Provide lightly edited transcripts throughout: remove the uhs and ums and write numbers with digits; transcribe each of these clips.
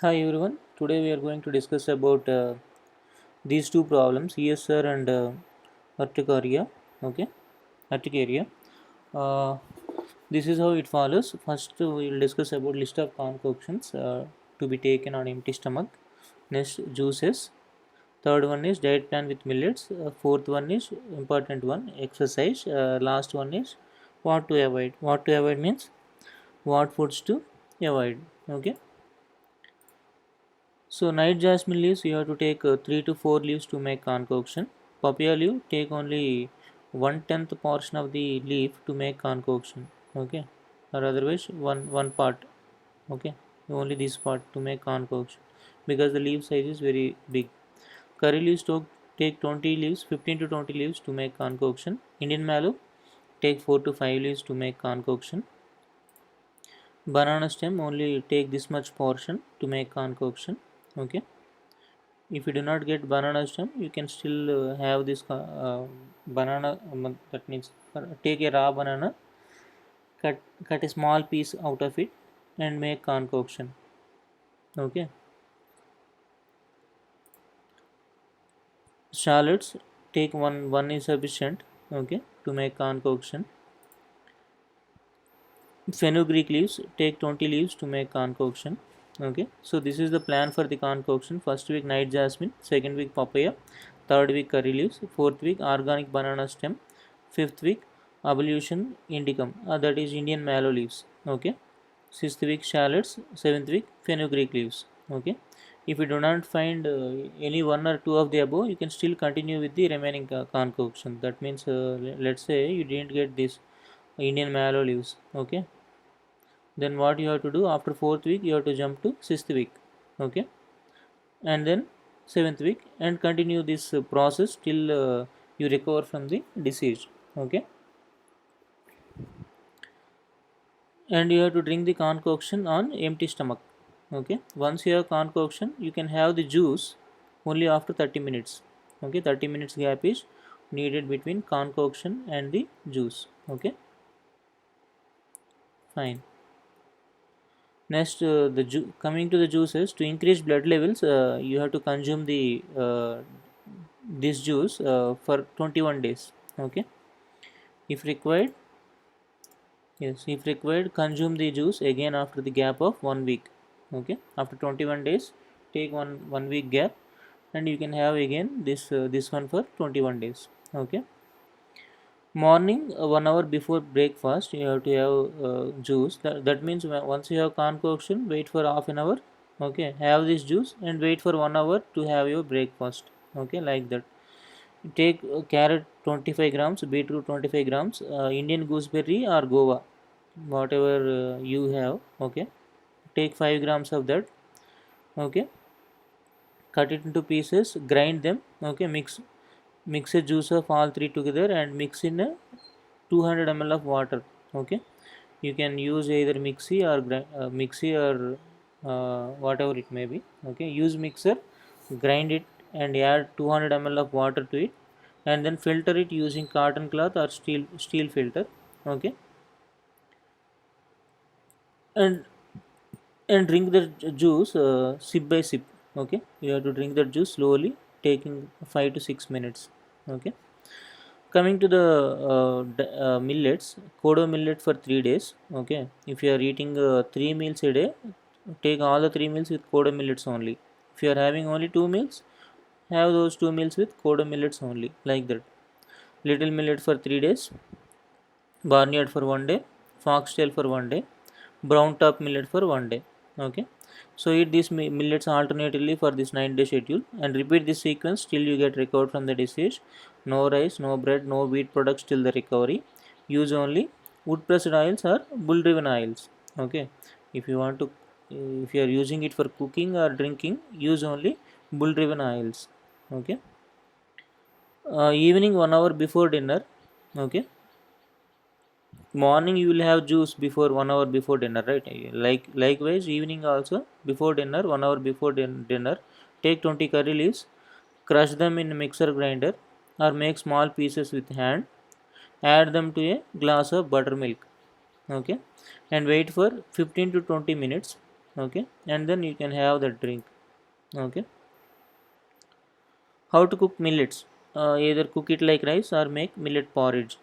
Hi everyone. Today we are going to discuss about these two problems, ESR and urticaria. Okay, urticaria. Uh, this is how it follows. First, we will discuss about list of concoctions to be taken on empty stomach. Next, juices. Third one is diet plan with millets. Fourth one is important one, exercise. Last one is what to avoid. What to avoid means what foods to avoid. Okay. So night jasmine leaves you have to take 3 to 4 leaves to make concoction. Papaya leaf take only 1/10 portion of the leaf to make concoction. Okay, or otherwise one part. Okay, only this part to make concoction because the leaf size is very big. Curry leaves take 20 leaves, 15 to 20 leaves to make concoction. Indian mallow take 4 to 5 leaves to make concoction. Banana stem only take this much portion to make concoction. Okay, if you do not get banana stem you can still have this banana that means take a raw banana, cut a small piece out of it and make concoction. Okay, shallots take one is sufficient. Okay, to make concoction. Fenugreek leaves take 20 leaves to make concoction. Okay, so this is the plan for the concoction. First week night jasmine, second week papaya, third week curry leaves, fourth week organic banana stem, fifth week ablution indicum, that is Indian mallow leaves. Okay, sixth week shallots, seventh week fenugreek leaves. Okay, if you do not find any one or two of the above, you can still continue with the remaining concoction. That means let's say you didn't get this Indian mallow leaves. Okay, then what you have to do after fourth week you have to jump to sixth week. Okay, and then seventh week and continue this process till you recover from the disease. Okay, and you have to drink the concoction on empty stomach. Okay, once you have concoction you can have the juice only after 30 minutes. Okay, 30 minutes gap is needed between concoction and the juice. Okay, fine. Next, coming to the juices, to increase blood levels, you have to consume the this juice for 21 days. Okay, if required, yes, if required, consume the juice again after the gap of 1 week. Okay, after 21 days, take one week gap, and you can have again this one for 21 days. Okay, morning 1 hour before breakfast you have to have juice. That means once you have concoction wait for half an hour. Okay, have this juice and wait for 1 hour to have your breakfast. Okay, like that. Take carrot 25 grams, beetroot 25 grams, Indian gooseberry or guava, whatever you have. Okay, take 5 grams of that. Okay, cut it into pieces, grind them. Okay, mix a juice of all three together and mix in a 200 ml of water. Okay, you can use either mixie or whatever it may be. Okay, use mixer, grind it and add 200 ml of water to it, and then filter it using cotton cloth or steel filter. Okay, and drink the juice sip by sip. Okay, you have to drink the juice slowly, taking 5 to 6 minutes. Okay, coming to the millets, kodo millet for 3 days. Okay, if you are eating 3 meals a day, take all the 3 meals with kodo millets only. If you are having only 2 meals, have those 2 meals with kodo millets only, like that. Little millet for 3 days, barnyard for 1 day, foxtail for 1 day, brown top millet for 1 day. Okay, so eat these millets alternatively for this 9-day schedule and repeat this sequence till you get recovered from the disease. No rice, no bread, no wheat products till the recovery. Use only wood pressed oils or bull driven oils. Okay, if you want to, if you are using it for cooking or drinking, use only bull driven oils. Okay, evening 1 hour before dinner. Okay, morning you will have juice before 1 hour before dinner, right? Likewise evening also before dinner, 1 hour before dinner, take 20 curry leaves, crush them in a mixer grinder or make small pieces with hand, add them to a glass of buttermilk. Okay, and wait for 15 to 20 minutes. okay, and then you can have the drink. Okay. How to cook millets? Either cook it like rice or make millet porridge.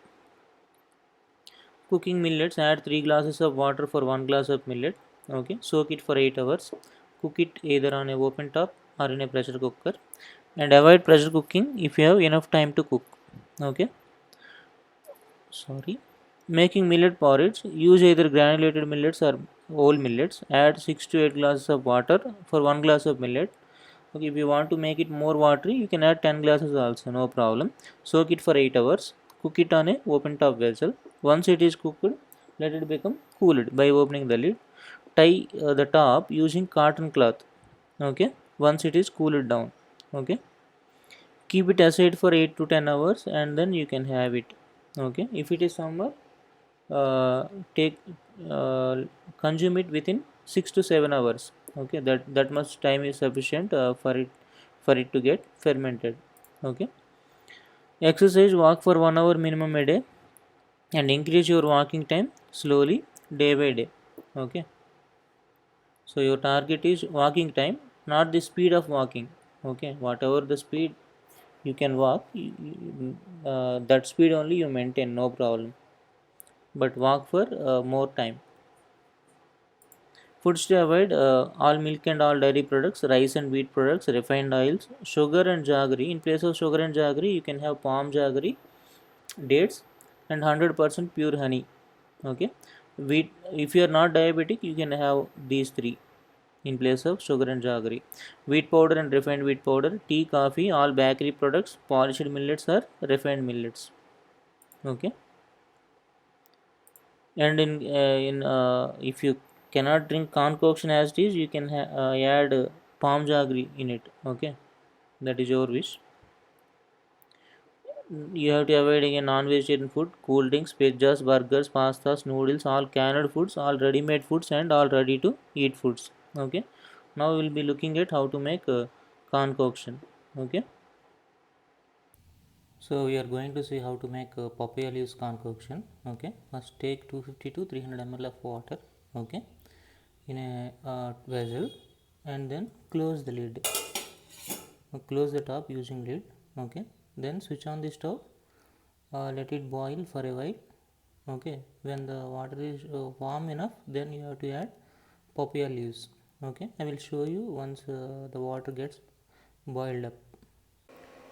Cooking millets, add 3 glasses of water for 1 glass of millet. Okay, soak it for 8 hours. Cook it either on a open top or in a pressure cooker, and avoid pressure cooking if you have enough time to cook. Okay, sorry. Making millet porridge, use either granulated millets or whole millets. Add 6 to 8 glasses of water for 1 glass of millet. Okay, if you want to make it more watery, you can add 10 glasses also, no problem. Soak it for 8 hours. Cook it on a open top vessel. Once it is cooked, let it become cooled by opening the lid. Tie the top using cotton cloth. Okay, once it is cooled down. Okay, keep it aside for 8 to 10 hours and then you can have it. Okay, if it is summer, take consume it within 6 to 7 hours. Okay, that much time is sufficient for it to get fermented. Okay, exercise, walk for 1 hour minimum a day and increase your walking time slowly day by day. Okay, so your target is walking time, not the speed of walking. Okay, whatever the speed you can walk, that speed only you maintain, no problem, but walk for more time. Foods to avoid, all milk and all dairy products, rice and wheat products, refined oils, sugar and jaggery. In place of sugar and jaggery, you can have palm jaggery, dates, and 100% pure honey. Okay, wheat. If you are not diabetic, you can have these three in place of sugar and jaggery. Wheat powder and refined wheat powder, tea, coffee, all bakery products, polished millets or refined millets. Okay, and in if you cannot drink concoction as it is, you can add palm jaggery in it. Okay, that is your wish. You have to avoid again non-vegetarian food, cool drinks, pizzas, burgers, pastas, noodles, all canned foods, all ready-made foods, and all ready-to-eat foods. Okay, now we will be looking at how to make concoction. Okay, so we are going to see how to make papaya leaves concoction. Okay, first take 250 to 300 ml of water. Okay, in a vessel, and then close the lid. Close the top using lid. Okay, then switch on the stove. Let it boil for a while. Okay, when the water is warm enough, then you have to add papaya leaves. Okay, I will show you once the water gets boiled up.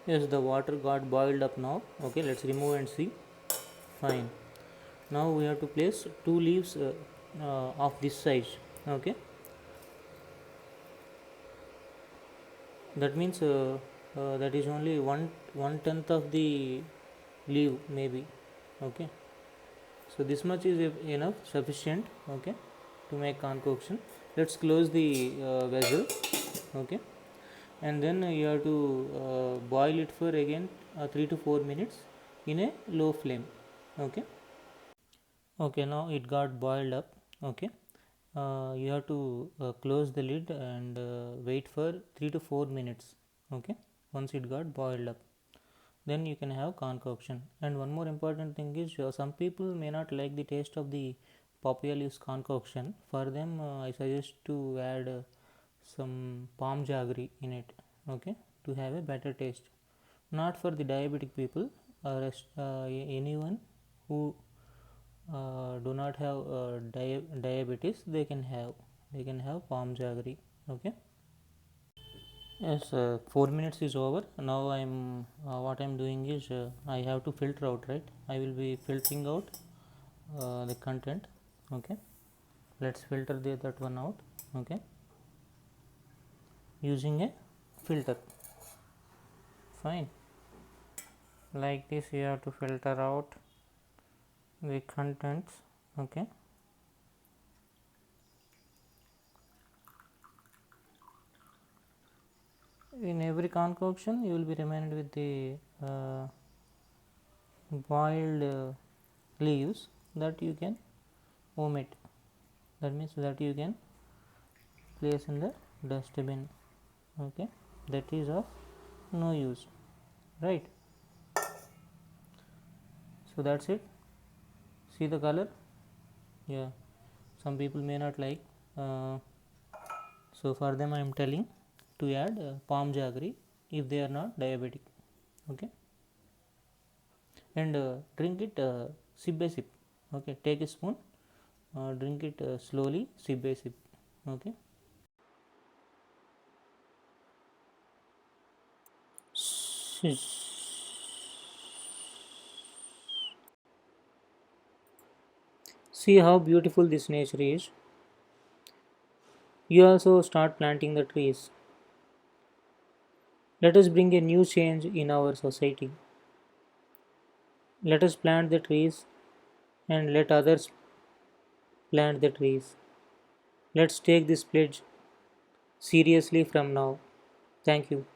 Yes, the water got boiled up now. Okay, let's remove and see. Fine. Now we have to place two leaves of this size. Okay, that means that is only one tenth of the leaf maybe. Okay, so this much is enough, sufficient. Okay, to make concoction. Let's close the vessel. Okay, and then you have to boil it for again 3 to 4 minutes in a low flame. Okay, okay, now it got boiled up. Okay, you have to close the lid and wait for 3 to 4 minutes. Okay, once it got boiled up, then you can have concoction. And one more important thing is, some people may not like the taste of the papaya leaves concoction. For them, I suggest to add some palm jaggery in it. Okay, to have a better taste. Not for the diabetic people or anyone who do not have diabetes, they can have palm jaggery. Okay, yes, 4 minutes is over. Now I'm what I'm doing is, I have to filter out, right? I will be filtering out the content. Okay, let's filter that one out. Okay, using a filter. Fine, like this you have to filter out the contents. Okay, in every concoction you will be reminded with the boiled leaves that you can omit. That means that you can place in the dustbin. Okay, that is of no use, right? So that's it. See the color. Yeah, some people may not like. So for them I am telling to add palm jaggery if they are not diabetic. Okay, and drink it sip by sip. Okay, take a spoon, drink it slowly, sip by sip. Okay. See how beautiful this nature is. You also start planting the trees. Let us bring a new change in our society. Let us plant the trees and let others plant the trees. Let's take this pledge seriously from now. Thank you.